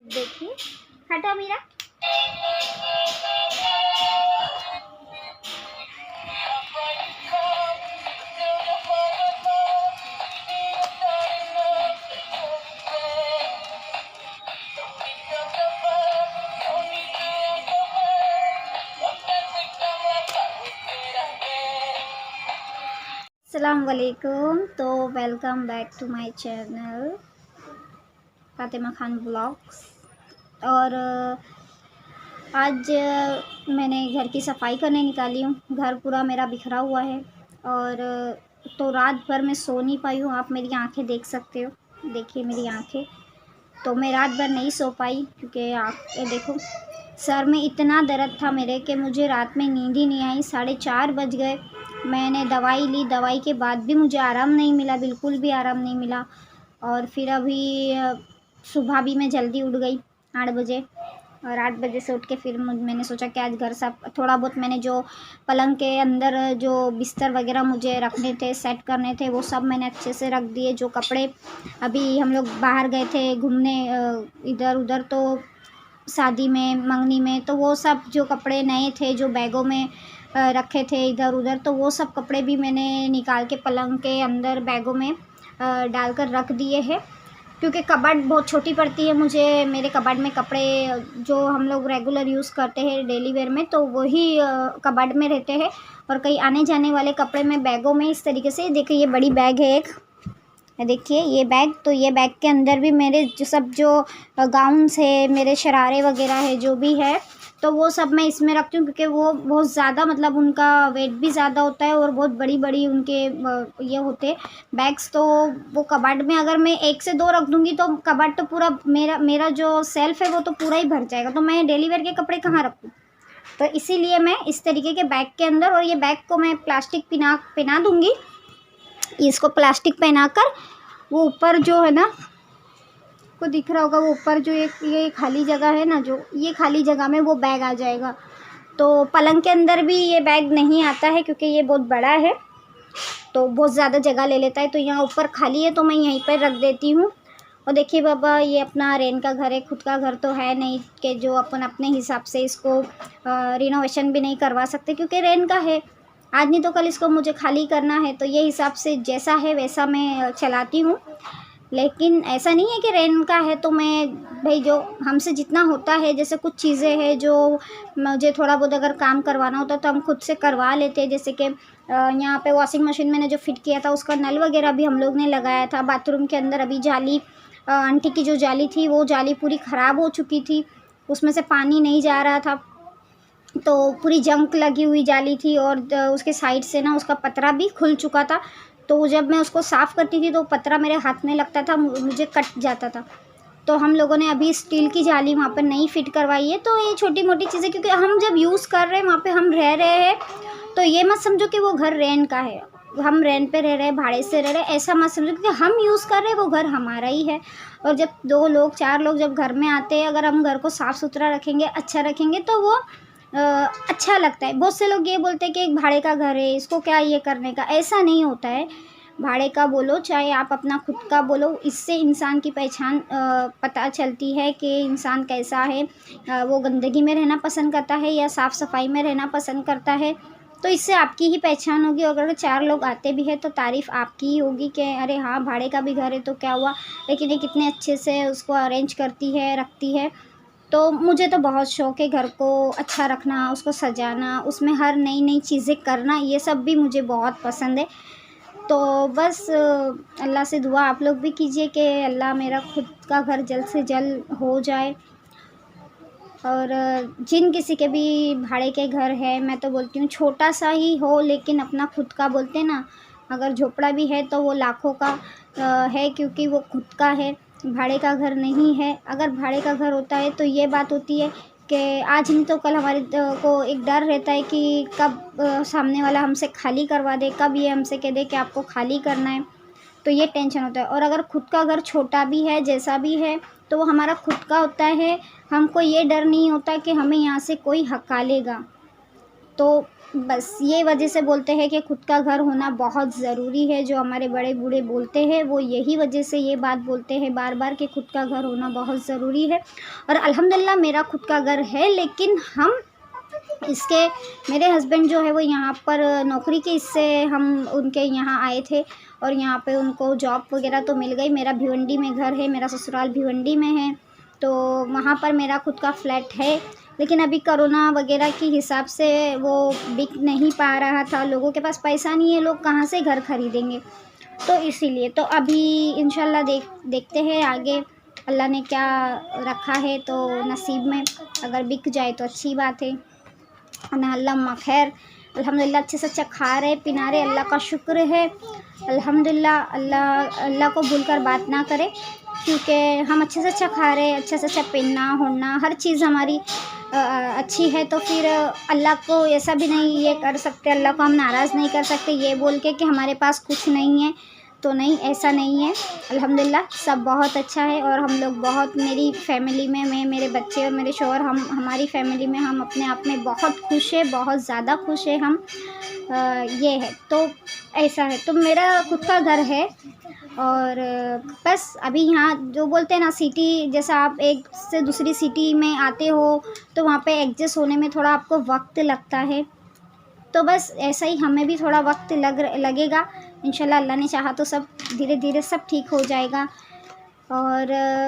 देखिए, हटा मीरा। अस्सलाम वालेकुम। तो welcome back to my channel Fatima Khan blogs. और आज मैंने घर की सफाई करने निकाली हूँ। घर पूरा मेरा बिखरा हुआ है और तो रात भर मैं सो नहीं पाई हूँ। आप मेरी आंखें देख सकते हो, देखिए मेरी आंखें। तो मैं रात भर नहीं सो पाई क्योंकि आँखें देखो, सर में इतना दर्द था मेरे कि मुझे रात में नींद ही नहीं आई। 4:30 बज गए। मैंने दवाई ली, दवाई के बाद भी मुझे आराम नहीं मिला, बिल्कुल भी आराम नहीं मिला। और फिर अभी सुबह भी मैं जल्दी उठ गई 8 बजे। और 8 बजे से उठ के फिर मैंने सोचा कि आज घर सब थोड़ा बहुत मैंने जो पलंग के अंदर जो बिस्तर वगैरह मुझे रखने थे, सेट करने थे, वो सब मैंने अच्छे से रख दिए। जो कपड़े, अभी हम लोग बाहर गए थे घूमने इधर उधर, तो शादी में, मंगनी में, तो वो सब जो कपड़े नए थे जो बैगों में रखे थे इधर उधर, तो वो सब कपड़े भी मैंने निकाल के पलंग के अंदर बैगों में डालकर रख दिए हैं। क्योंकि कबर्ड बहुत छोटी पड़ती है मुझे, मेरे कबर्ड में कपड़े जो हम लोग रेगुलर यूज़ करते हैं डेली वेयर में, तो वही कबर्ड में रहते हैं। और कहीं आने जाने वाले कपड़े मैं बैगों में इस तरीके से, देखिए ये बड़ी बैग है एक, देखिए ये बैग, तो ये बैग के अंदर भी मेरे जो गाउन्स है, मेरे शरारे वगैरह है, जो भी है, तो वो सब मैं इसमें रखती हूँ। क्योंकि वो बहुत ज़्यादा, मतलब उनका वेट भी ज़्यादा होता है और बहुत बड़ी बड़ी उनके ये होते बैग्स। तो वो कबर्ड में अगर मैं 1 से 2 रख दूँगी तो कबर्ड तो पूरा मेरा जो सेल्फ है वो तो पूरा ही भर जाएगा। तो मैं डेली वेयर के कपड़े कहाँ रखूँ? तो इसीलिए मैं इस तरीके के बैग के अंदर, और ये बैग को मैं प्लास्टिक पहना दूँगी। इसको प्लास्टिक पहनाकर वो ऊपर जो है ना, को दिख रहा होगा, वो ऊपर जो ये खाली जगह है ना, जो ये खाली जगह में वो बैग आ जाएगा। तो पलंग के अंदर भी ये बैग नहीं आता है क्योंकि ये बहुत बड़ा है, तो बहुत ज़्यादा जगह ले लेता है। तो यहाँ ऊपर खाली है तो मैं यहीं पर रख देती हूँ। और देखिए बाबा, ये अपना रेंट का घर है, खुद का घर तो है नहीं कि जो अपन अपने हिसाब से इसको रिनोवेशन भी नहीं करवा सकते, क्योंकि रेंट का है। आज नहीं तो कल इसको मुझे खाली करना है, तो ये हिसाब से जैसा है वैसा मैं चलाती हूँ। लेकिन ऐसा नहीं है कि रेंट का है तो मैं, भाई जो हमसे जितना होता है, जैसे कुछ चीज़ें हैं जो मुझे थोड़ा बहुत अगर काम करवाना होता तो हम खुद से करवा लेते हैं। जैसे कि यहाँ पे वॉशिंग मशीन मैंने जो फिट किया था उसका नल वगैरह भी हम लोग ने लगाया था। बाथरूम के अंदर अभी जाली, आंटी की जो जाली थी वो जाली पूरी ख़राब हो चुकी थी, उसमें से पानी नहीं जा रहा था, तो पूरी जंग लगी हुई जाली थी। और उसके साइड से ना उसका पतरा भी खुल चुका था, तो जब मैं उसको साफ़ करती थी तो पतरा मेरे हाथ में लगता था, मुझे कट जाता था। तो हम लोगों ने अभी स्टील की जाली वहाँ पर नई फिट करवाई है। तो ये छोटी मोटी चीज़ें, क्योंकि हम जब यूज़ कर रहे हैं वहाँ पे हम रह रहे हैं, तो ये मत समझो कि वो घर रेंट का है, हम रेंट पे रह रहे हैं, भाड़े से रह रहे हैं, ऐसा मत समझो। क्योंकि हम यूज़ कर रहे हैं वो घर हमारा ही है। और जब 2 लोग 4 लोग जब घर में आते हैं, अगर हम घर को साफ़ सुथरा रखेंगे, अच्छा रखेंगे, तो वो अच्छा लगता है। बहुत से लोग ये बोलते हैं कि एक भाड़े का घर है, इसको क्या ये करने का, ऐसा नहीं होता है। भाड़े का बोलो चाहे आप अपना खुद का बोलो, इससे इंसान की पहचान पता चलती है कि इंसान कैसा है। वो गंदगी में रहना पसंद करता है या साफ़ सफाई में रहना पसंद करता है, तो इससे आपकी ही पहचान होगी। और अगर 4 लोग आते भी हैं तो तारीफ़ आपकी ही होगी कि अरे हाँ, भाड़े का भी घर है तो क्या हुआ, लेकिन ये कितने अच्छे से उसको अरेंज करती है, रखती है। तो मुझे तो बहुत शौक़ है घर को अच्छा रखना, उसको सजाना, उसमें हर नई नई चीज़ें करना, ये सब भी मुझे बहुत पसंद है। तो बस अल्लाह से दुआ आप लोग भी कीजिए कि अल्लाह मेरा खुद का घर जल्द से जल्द हो जाए। और जिन किसी के भी भाड़े के घर है, मैं तो बोलती हूँ छोटा सा ही हो लेकिन अपना खुद का, बोलते हैं ना, अगर झोपड़ा भी है तो वो लाखों का है, क्योंकि वो खुद का है, भाड़े का घर नहीं है। अगर भाड़े का घर होता है तो ये बात होती है कि आज नहीं तो कल हमारे को एक डर रहता है कि कब सामने वाला हमसे खाली करवा दे, कब ये हमसे कह दे कि आपको खाली करना है, तो ये टेंशन होता है। और अगर खुद का घर छोटा भी है, जैसा भी है, तो वो हमारा खुद का होता है, हमको ये डर नहीं होता कि हमें यहाँ से कोई हकालेगा। तो बस ये वजह से बोलते हैं कि खुद का घर होना बहुत ज़रूरी है। जो हमारे बड़े बूढ़े बोलते हैं वो यही वजह से ये बात बोलते हैं बार बार कि खुद का घर होना बहुत ज़रूरी है। और अल्हम्दुलिल्लाह मेरा खुद का घर है, लेकिन हम इसके मेरे हस्बैंड जो है वो यहाँ पर नौकरी के इससे हम उनके यहाँ आए थे और यहाँ पे उनको जॉब वगैरह तो मिल गई। मेरा भिवंडी में घर है, मेरा ससुराल भिवंडी में है, तो वहाँ पर मेरा खुद का फ्लैट है। लेकिन अभी कोरोना वगैरह के हिसाब से वो बिक नहीं पा रहा था, लोगों के पास पैसा नहीं है, लोग कहाँ से घर खरीदेंगे, तो इसीलिए तो अभी इंशाल्लाह देखते हैं आगे अल्लाह ने क्या रखा है, तो नसीब में अगर बिक जाए तो अच्छी बात है ना। अल्लाह खैर अल्हम्दुलिल्लाह अच्छे से अच्छा खा रहे पिना रहे, अल्लाह का शुक्र है अल्हम्दुलिल्लाह। अल्लाह को भूलकर बात ना करें, क्योंकि हम अच्छे से अच्छा खा रहे, अच्छे से अच्छा पहनना होना हर चीज़ हमारी अच्छी है, तो फिर अल्लाह को ऐसा भी नहीं ये कर सकते, अल्लाह को हम नाराज़ नहीं कर सकते ये बोल के कि हमारे पास कुछ नहीं है। तो नहीं, ऐसा नहीं है, अल्हम्दुलिल्लाह सब बहुत अच्छा है। और हम लोग बहुत, मेरी फैमिली में मैं, मेरे बच्चे और मेरे शौहर, हम हमारी फैमिली में हम अपने आप में बहुत खुश है, बहुत ज़्यादा खुश है हम। ये है तो ऐसा है, तो मेरा खुद का घर है। और बस अभी यहाँ जो बोलते हैं ना सिटी, जैसा आप एक से दूसरी सिटी में आते हो तो वहाँ पे एडजस्ट होने में थोड़ा आपको वक्त लगता है, तो बस ऐसा ही हमें भी थोड़ा वक्त लगेगा। इंशाल्लाह अल्लाह ने चाहा तो सब धीरे धीरे सब ठीक हो जाएगा। और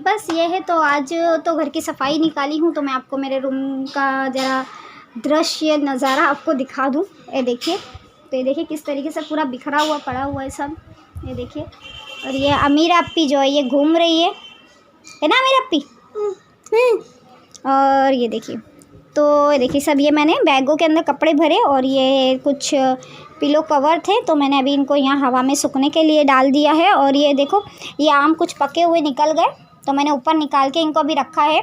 बस ये है, तो आज तो घर की सफाई निकाली हूँ, तो मैं आपको मेरे रूम का ज़रा दृश्य नज़ारा आपको दिखा दूँ। ये देखिए, तो ये देखिए किस तरीके से पूरा बिखरा हुआ पड़ा हुआ है सब, ये देखिए। और ये अमीर अप्पी जो है ये घूम रही है ना अमीर अप्पी। और ये देखिए, तो देखिए सब ये मैंने बैगों के अंदर कपड़े भरे और ये कुछ पिलो कवर थे, तो मैंने अभी इनको यहाँ हवा में सूखने के लिए डाल दिया है। और ये देखो ये आम कुछ पके हुए निकल गए, तो मैंने ऊपर निकाल के इनको अभी रखा है।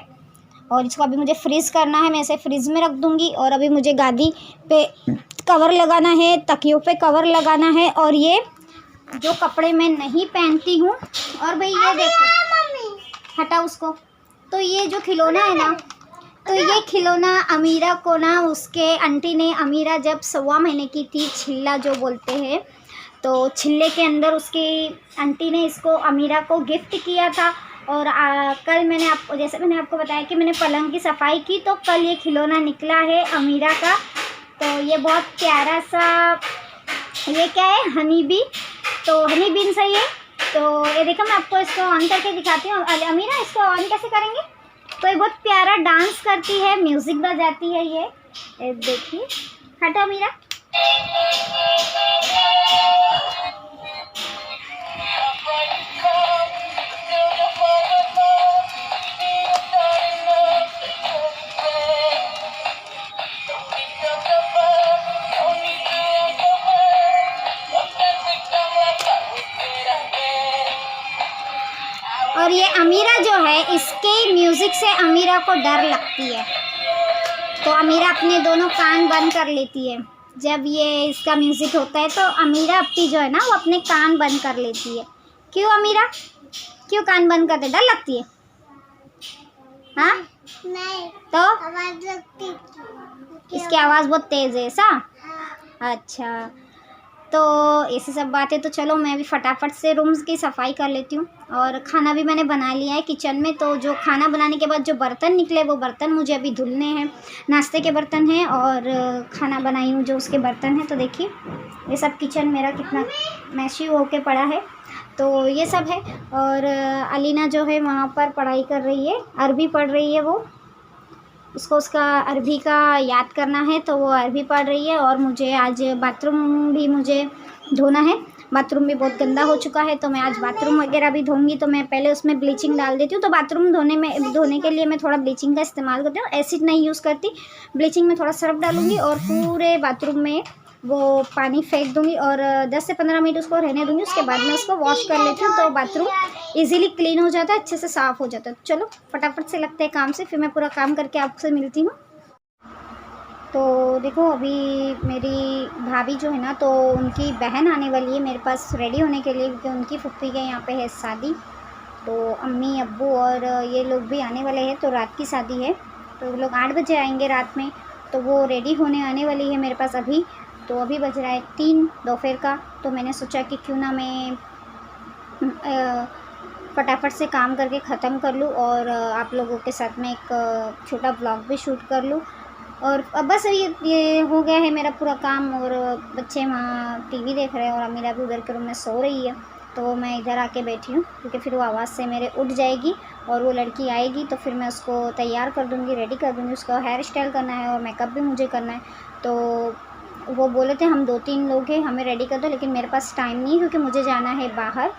और इसको अभी मुझे फ्रीज़ करना है, मैं इसे फ्रिज में रख दूँगी। और अभी मुझे गादी पे कवर लगाना है, तकियों पे कवर लगाना है। और ये जो कपड़े मैं नहीं पहनती हूँ, और भाई ये देखो, हटा उसको, तो ये जो खिलौना है ना, तो ये खिलौना अमीरा को ना उसके आंटी ने, अमीरा जब 1.25 महीने की थी, छिल्ला जो बोलते हैं, तो छिल्ले के अंदर उसकी आंटी ने इसको अमीरा को गिफ्ट किया था। और कल मैंने आपको, जैसे मैंने आपको बताया कि मैंने पलंग की सफाई की, तो कल ये खिलौना निकला है अमीरा का। तो ये बहुत प्यारा सा, ये क्या है, हनी बी, तो हनी बीन सही है। तो ये देखो मैं आपको इसको ऑन करके दिखाती हूँ। अमीरा इसको ऑन कैसे करेंगे, तो ये बहुत प्यारा डांस करती है, म्यूज़िक बजाती है ये देखिए। हटो अमीरा। और ये अमीरा जो है, इसके म्यूज़िक से अमीरा को डर लगती है, तो अमीरा अपने दोनों कान बंद कर लेती है जब ये इसका म्यूज़िक होता है। तो अमीरा अप्पी जो है ना वो अपने कान बंद कर लेती है। क्यों अमीरा, क्यों कान बंद करते, डर लगती है? हाँ नहीं, तो आवाज़ लगती, इसकी आवाज़ बहुत तेज़ है ऐसा। अच्छा, तो ऐसी सब बातें। तो चलो मैं भी फटाफट से रूम्स की सफाई कर लेती हूँ। और खाना भी मैंने बना लिया है किचन में, तो जो खाना बनाने के बाद जो बर्तन निकले वो बर्तन मुझे अभी धुलने हैं। नाश्ते के बर्तन हैं और खाना बनाई हूँ जो उसके बर्तन हैं। तो देखिए ये सब किचन मेरा कितना मैशी होके पड़ा है, तो ये सब है। और अलीना जो है वहाँ पर पढ़ाई कर रही है, अरबी पढ़ रही है, वो उसको उसका अरबी का याद करना है, तो वो अरबी पढ़ रही है। और मुझे आज बाथरूम भी मुझे धोना है, बाथरूम भी बहुत गंदा हो चुका है, तो मैं आज बाथरूम वगैरह भी धोऊंगी। तो मैं पहले उसमें ब्लीचिंग डाल देती हूँ। तो बाथरूम धोने के लिए मैं थोड़ा ब्लीचिंग का इस्तेमाल करती हूँ, एसिड नहीं यूज़ करती। ब्लीचिंग में थोड़ा सर्फ डालूँगी और पूरे बाथरूम में वो पानी फेंक दूँगी और 10 से 15 मिनट उसको रहने दूँगी। उसके बाद मैं उसको वॉश कर लेती हूँ, तो बाथरूम इजीली क्लीन हो जाता है, अच्छे से साफ़ हो जाता है। चलो फटाफट से लगते हैं काम से, फिर मैं पूरा काम करके आपसे मिलती हूँ। तो देखो अभी मेरी भाभी जो है ना, तो उनकी बहन आने वाली है मेरे पास रेडी होने के लिए, क्योंकि उनकी फुफ्फी के यहाँ पे है शादी। तो अम्मी अब्बू और ये लोग भी आने वाले हैं, तो रात की शादी है, तो वो लोग 8 बजे आएंगे रात में। तो वो रेडी होने आने वाली है मेरे पास अभी। तो अभी बज रहा है 3 दोपहर का। तो मैंने सोचा कि क्यों ना मैं फटाफट से काम करके ख़त्म कर लूँ और आप लोगों के साथ में एक छोटा ब्लॉग भी शूट कर लूँ। और अब बस ये हो गया है मेरा पूरा काम। और बच्चे वहाँ टीवी देख रहे हैं और अमीरा भी उधर के रूम में सो रही है। तो मैं इधर आके बैठी हूँ क्योंकि फिर वो आवाज़ से मेरे उठ जाएगी और वो लड़की आएगी तो फिर मैं उसको तैयार कर दूँगी, रेडी कर दूँगी। उसका हेयर स्टाइल करना है और मेकअप भी मुझे करना है। तो वो बोले थे हम 2-3 लोग हैं, हमें रेडी कर दो, लेकिन मेरे पास टाइम नहीं है क्योंकि मुझे जाना है बाहर।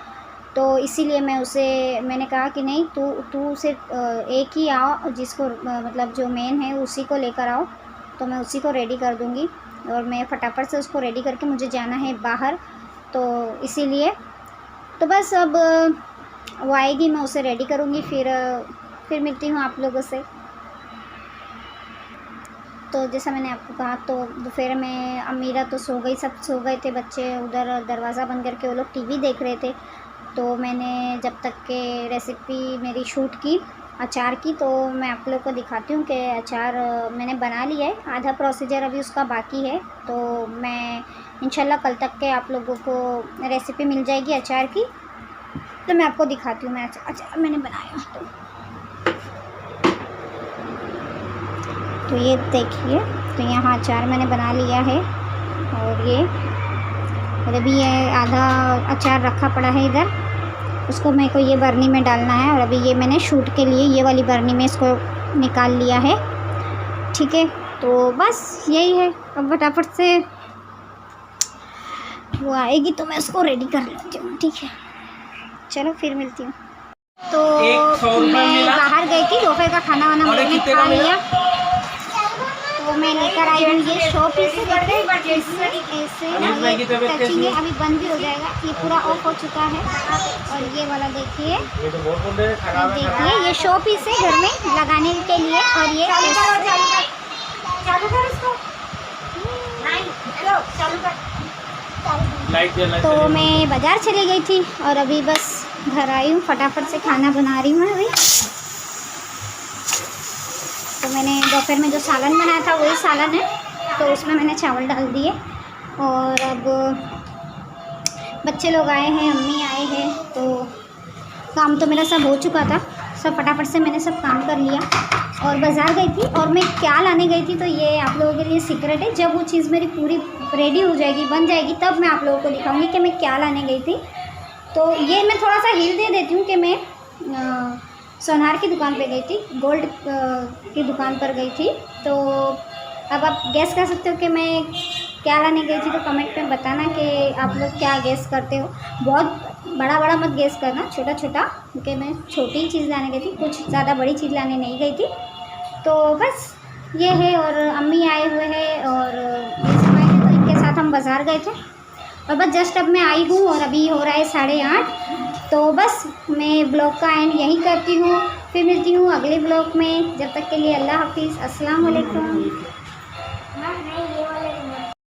तो इसीलिए मैंने कहा कि नहीं, तू सिर्फ एक ही आओ, जिसको मतलब जो मेन है उसी को लेकर आओ। तो मैं उसी को रेडी कर दूँगी और मैं फटाफट से उसको रेडी करके मुझे जाना है बाहर। तो इसीलिए तो बस अब वो आएगी, मैं उसे रेडी करूँगी, फिर मिलती हूँ आप लोगों से। तो जैसा मैंने आपको कहा, तो दोपहर में अमीरा तो सो गई, सब सो गए थे, बच्चे उधर दरवाज़ा बंद करके वो लोग टीवी देख रहे थे। तो मैंने जब तक के रेसिपी मेरी शूट की अचार की, तो मैं आप लोग को दिखाती हूँ कि अचार मैंने बना लिया है। आधा प्रोसीजर अभी उसका बाकी है। तो मैं इंशाल्लाह कल तक के आप लोगों को रेसिपी मिल जाएगी अचार की। तो मैं आपको दिखाती हूँ मैं अचार मैंने बनाया। तो ये देखिए, तो यहाँ अचार मैंने बना लिया है और अभी ये आधा अचार रखा पड़ा है इधर, उसको मेरे को ये बर्नी में डालना है। और अभी ये मैंने शूट के लिए ये वाली बर्नी में इसको निकाल लिया है। ठीक है, तो बस यही है। अब फटाफट से वो आएगी तो मैं उसको रेडी कर लेती हूँ। ठीक है, चलो फिर मिलती हूँ। तो मैं बाहर गई थी, दोपहर का खाना वाना मैंने खा लिया। तो मैं लेकर आई हूँ ये शो पीस ऐसे टचिंग है, अभी बंद भी हो जाएगा। ये पूरा ऑफ हो चुका है। और ये वाला देखिए ये शो पीस है घर में लगाने के लिए। और ये तो मैं बाज़ार चली गई थी और अभी बस घर आई हूँ, फटाफट से खाना बना रही हूँ अभी। तो मैंने दोपहर में जो सालन बनाया था वही सालन है, तो उसमें मैंने चावल डाल दिए। और अब बच्चे लोग आए हैं, अम्मी आए हैं, तो काम तो मेरा सब हो चुका था। सब फटाफट से मैंने सब काम कर लिया और बाज़ार गई थी। और मैं क्या लाने गई थी तो ये आप लोगों के लिए सीक्रेट है। जब वो चीज़ मेरी पूरी रेडी हो जाएगी, बन जाएगी, तब मैं आप लोगों को दिखाऊंगी कि मैं क्या लाने गई थी। तो ये मैं थोड़ा सा हिल दे देती हूँ कि मैं सोनार की दुकान पे गई थी, गोल्ड की दुकान पर गई थी। तो अब आप गैस कर सकते हो कि मैं क्या लाने गई थी। तो कमेंट में बताना कि आप लोग क्या गैस करते हो। बहुत बड़ा बड़ा मत गैस करना, छोटा छोटा, क्योंकि मैं छोटी चीज़ लाने गई थी, कुछ ज़्यादा बड़ी चीज़ लाने नहीं गई थी। तो बस ये है। और अम्मी आए हुए हैं और तो इनके साथ हम बाज़ार गए थे। और बस जस्ट अब मैं आई हूँ और अभी हो रहा है 8:30। तो बस मैं ब्लॉग का एंड यहीं करती हूँ। फिर मिलती हूँ अगले ब्लॉग में। जब तक के लिए अल्लाह हाफिज़, अस्सलाम वालेकुम।